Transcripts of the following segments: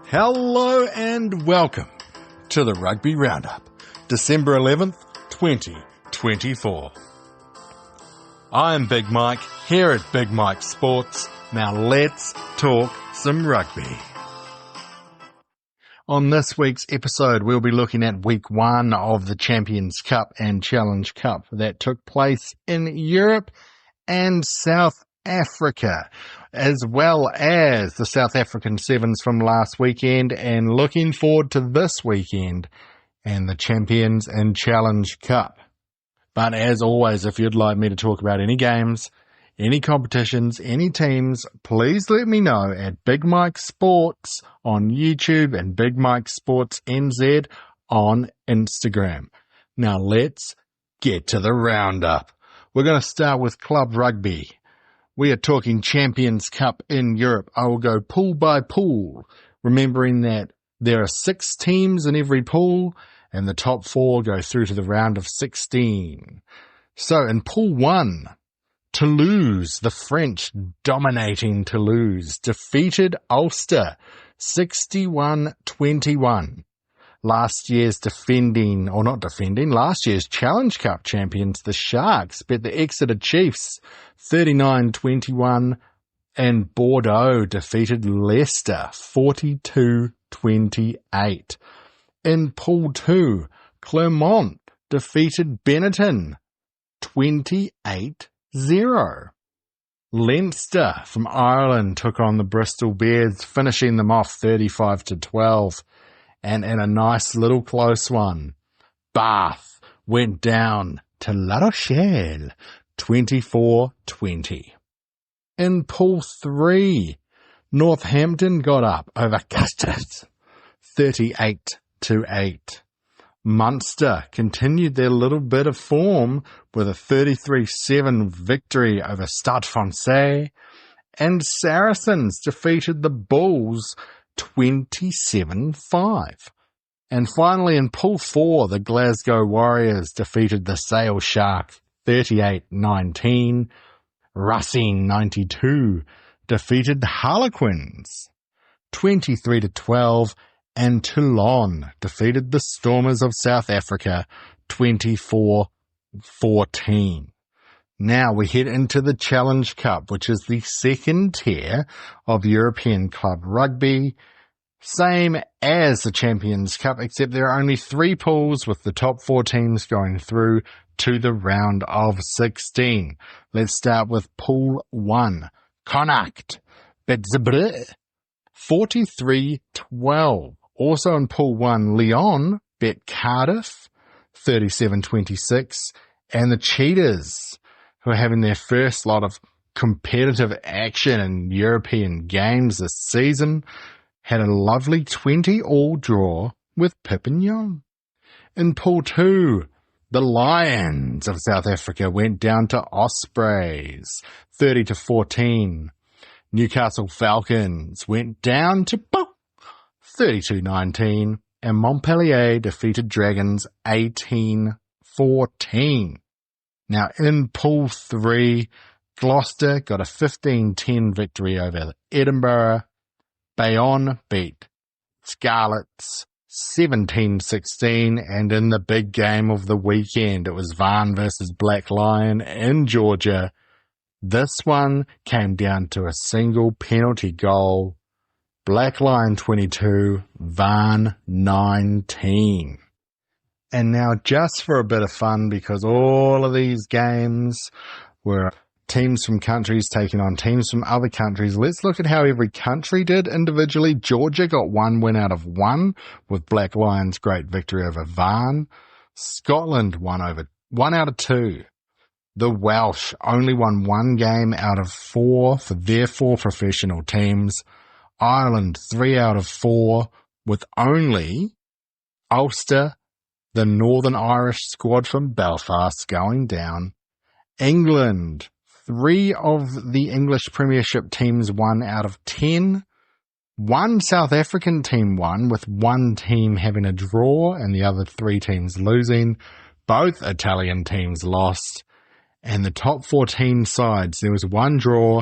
Hello and welcome to the Rugby Roundup, December 11th, 2024. I'm Big Mike here at Big Mike Sports. Now let's talk some rugby. On this week's episode, we'll be looking at week 1 of the Champions Cup and Challenge Cup that took place in Europe and South Africa, as well as the South African Sevens from last weekend, and looking forward to this weekend and the Champions and Challenge Cup. But as always, if you'd like me to talk about any games, any competitions, any teams, please let me know at Big Mike Sports on YouTube and Big Mike Sports NZ on Instagram. Now let's get to the roundup. We're going to start with club rugby. We are talking Champions Cup in Europe. I will go pool by pool, remembering that there are 6 teams in every pool, and the top 4 go through to the round of 16. So in Pool 1, Toulouse, the French dominating Toulouse, defeated Ulster 61-21. Last year's Challenge Cup champions, the Sharks, beat the Exeter Chiefs 39-21, and Bordeaux defeated Leicester 42-28. In Pool 2, Clermont defeated Benetton 28-0. Leinster from Ireland took on the Bristol Bears, finishing them off 35-12. And in a nice little close one, Bath went down to La Rochelle 24-20. In Pool 3, Northampton got up over Castries 38-8. Munster continued their little bit of form with a 33-7 victory over Stade Francais, and Saracens defeated the Bulls 27-5. And finally in Pool 4, the Glasgow Warriors defeated the Sale Sharks 38-19. Racine 92 defeated the Harlequins 23-12. And Toulon defeated the Stormers of South Africa 24-14. Now we head into the Challenge Cup, which is the second tier of European club rugby. Same as the Champions Cup, except there are only 3 pools with the top 4 teams going through to the round of 16. Let's start with Pool 1. Connacht beat Zebre 43-12. Also in Pool 1, Lyon beat Cardiff 37-26. And the Cheetahs, who are having their first lot of competitive action in European games this season, had a lovely 20-all draw with Perpignan. In Pool 2, the Lions of South Africa went down to Ospreys 30-14. Newcastle Falcons went down to 32-19. And Montpellier defeated Dragons 18-14. Now in Pool 3, Gloucester got a 15-10 victory over Edinburgh. Bayonne beat Scarlets 17-16. And in the big game of the weekend, it was Vaughan versus Black Lion in Georgia. This one came down to a single penalty goal. Black Lion 22, Vaughan 19. And now just for a bit of fun, because all of these games were teams from countries taking on teams from other countries, let's look at how every country did individually. Georgia got 1 win out of 1 with Black Lions' great victory over Vaughan. Scotland won out of 2. The Welsh only won 1 game out of 4 for their 4 professional teams. Ireland 3 out of 4, with only Ulster, the Northern Irish squad from Belfast, going down. England, 3 of the English Premiership teams won out of 10. 1 South African team won, with 1 team having a draw and the other 3 teams losing. Both Italian teams lost. And the top 14 sides, there was 1 draw,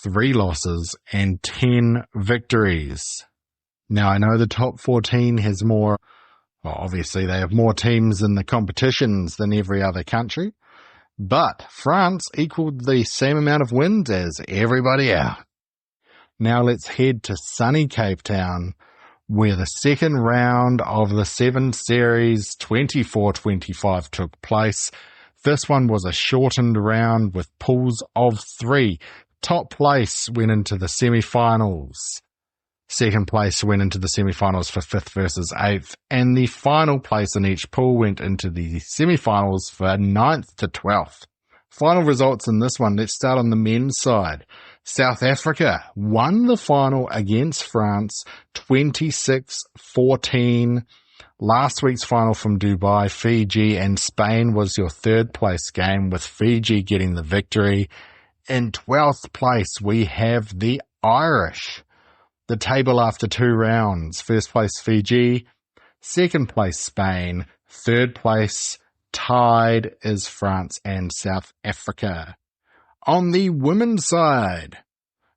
3 losses, and 10 victories. Now, I know the top 14 has more, well, obviously they have more teams in the competitions than every other country, but France equaled the same amount of wins as everybody else. Now let's head to sunny Cape Town, where the second round of the 7 Series 24-25 took place. This one was a shortened round with pools of 3. Top place went into the semi-finals. Second place went into the semi-finals for 5th versus 8th, and the final place in each pool went into the semi-finals for 9th to 12th. Final results in this one. Let's start on the men's side. South Africa won the final against France 26-14. Last week's final from Dubai, Fiji and Spain was your third place game, with Fiji getting the victory. In 12th place, we have the Irish. The table after 2 rounds. First place Fiji, second place Spain, third place tied is France and South Africa. On the women's side,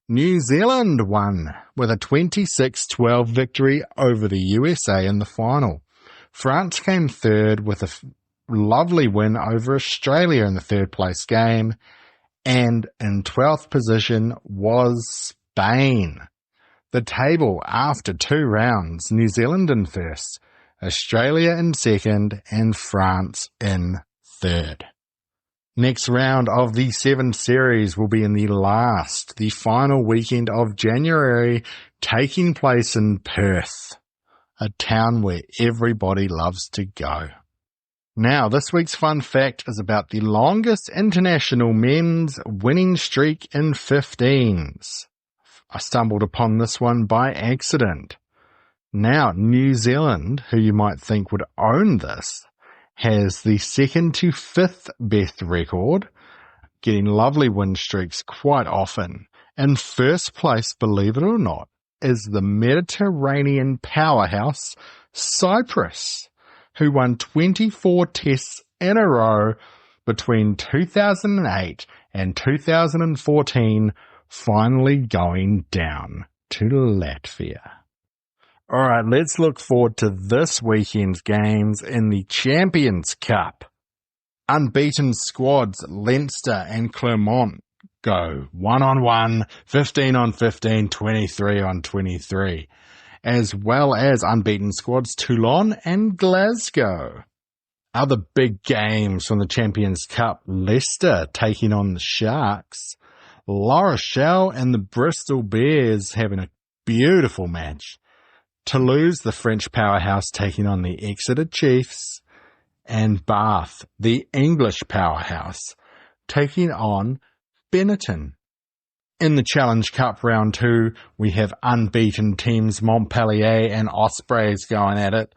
New Zealand won with a 26-12 victory over the USA in the final. France came third with a lovely win over Australia in the third place game, and in 12th position was Spain. The table after 2 rounds, New Zealand in first, Australia in second, and France in third. Next round of the 7 series will be in the final weekend of January, taking place in Perth, a town where everybody loves to go. Now, this week's fun fact is about the longest international men's winning streak in 15s. I stumbled upon this one by accident. Now, New Zealand, who you might think would own this, has the 2nd to 5th best record, getting lovely win streaks quite often. In first place, believe it or not, is the Mediterranean powerhouse Cyprus, who won 24 tests in a row between 2008 and 2014, finally going down to Latvia. All right, let's look forward to this weekend's games in the Champions Cup. Unbeaten squads Leinster and Clermont go 1-on-1, 15-on-15, 23-on-23, as well as unbeaten squads Toulon and Glasgow. Other big games from the Champions Cup, Leicester taking on the Sharks, La Rochelle and the Bristol Bears having a beautiful match, Toulouse, the French powerhouse, taking on the Exeter Chiefs, and Bath, the English powerhouse, taking on Benetton. In the Challenge Cup Round 2, we have unbeaten teams Montpellier and Ospreys going at it,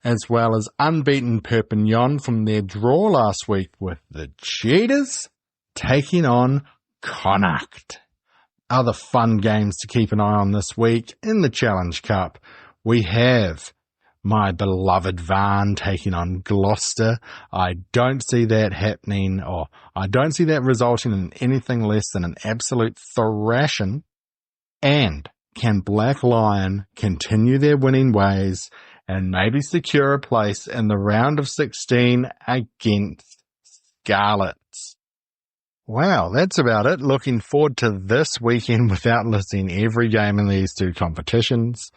as well as unbeaten Perpignan from their draw last week with the Cheetahs taking on Connacht. Other fun games to keep an eye on this week in the Challenge Cup. We have my beloved Varn taking on Gloucester. I don't see that happening, or I don't see that resulting in anything less than an absolute thrashing. And can Black Lion continue their winning ways and maybe secure a place in the round of 16 against Scarlets? Wow, that's about it. Looking forward to this weekend without listing every game in these 2 competitions.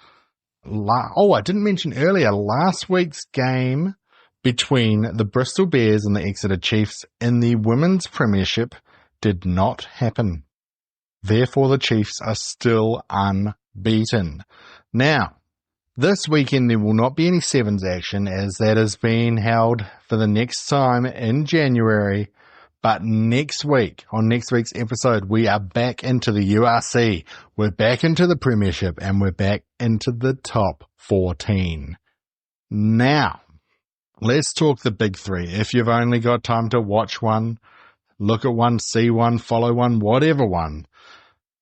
I didn't mention earlier, last week's game between the Bristol Bears and the Exeter Chiefs in the Women's Premiership did not happen. Therefore, the Chiefs are still unbeaten. Now, this weekend there will not be any 7s action, as that is being held for the next time in January. But next week, on next week's episode, we are back into the URC. We're back into the Premiership, and we're back into the top 14. Now, let's talk the big 3. If you've only got time to watch one, look at one, see one, follow one, whatever one,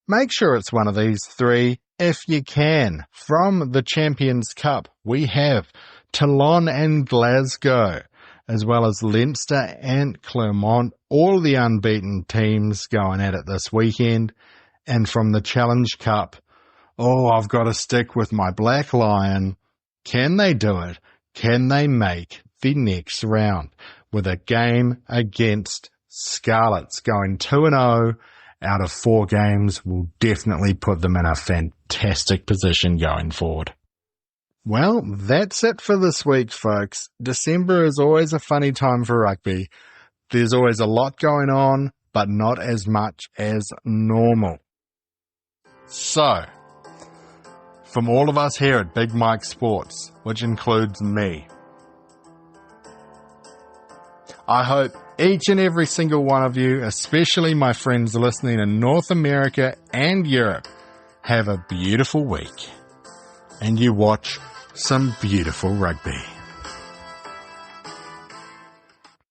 make sure it's one of these 3 if you can. From the Champions Cup, we have Toulon and Glasgow, as well as Leinster and Clermont, all the unbeaten teams going at it this weekend. And from the Challenge Cup, Oh, I've got to stick with my Black Lion. Can they do it? Can they make the next round with a game against Scarlets? Going 2-0 out of 4 games will definitely put them in a fantastic position going forward. Well, that's it for this week, folks. December is always a funny time for rugby. There's always a lot going on, but not as much as normal. So, from all of us here at Big Mike Sports, which includes me, I hope each and every single one of you, especially my friends listening in North America and Europe, have a beautiful week and you watch some beautiful rugby.